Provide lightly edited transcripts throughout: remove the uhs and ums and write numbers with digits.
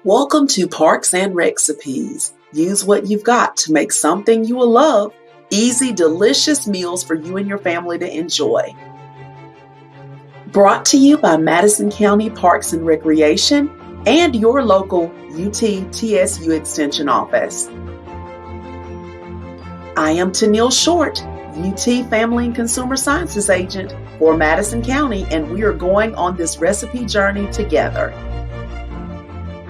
Welcome to Parks and Recipes. Use what you've got to make something you will love. Easy, delicious meals for you and your family to enjoy. Brought to you by Madison County Parks and Recreation and your local UT-TSU Extension Office. I am Tennille Short, UT Family and Consumer Sciences Agent for Madison County, and we are going on this recipe journey together.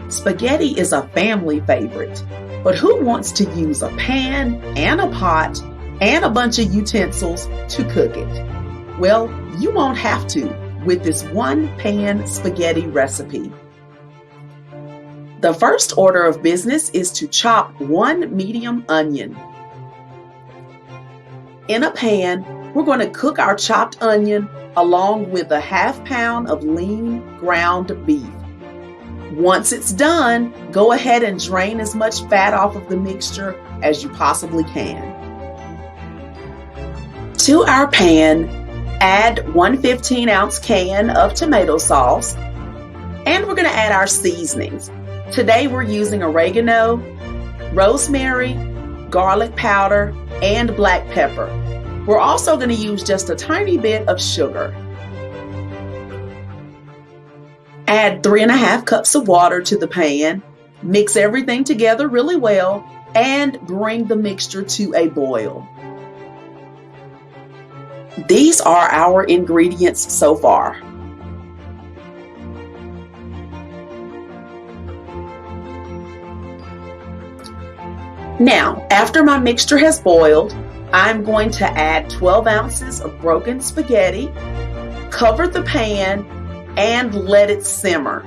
Spaghetti is a family favorite, but who wants to use a pan and a pot and a bunch of utensils to cook it? Well, you won't have to with this one-pan spaghetti recipe. The first order of business is to chop one medium onion. In a pan, we're going to cook our chopped onion along with a half pound of lean ground beef. Once it's done, go ahead and drain as much fat off of the mixture as you possibly can. To our pan, add 1 15-ounce can of tomato sauce, and we're going to add our seasonings. Today we're using oregano, rosemary, garlic powder, and black pepper. We're also going to use just a tiny bit of sugar. Add 3½ cups of water to the pan, mix everything together really well, and bring the mixture to a boil. These are our ingredients so far. Now, after my mixture has boiled, I'm going to add 12 ounces of broken spaghetti, cover the pan, and let it simmer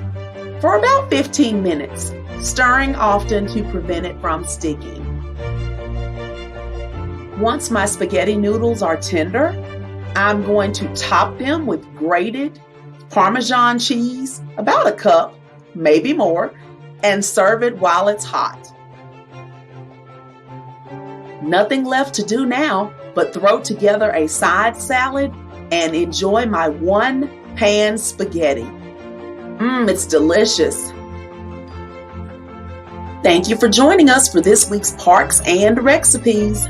for about 15 minutes, stirring often to prevent it from sticking. Once my spaghetti noodles are tender, I'm going to top them with grated Parmesan cheese, about a cup, maybe more, and serve it while it's hot. Nothing left to do now but throw together a side salad and enjoy my one-pan spaghetti. It's delicious. Thank you for joining us for this week's Parks and Recipes.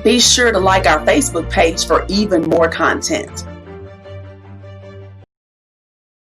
Be sure to like our Facebook page for even more content.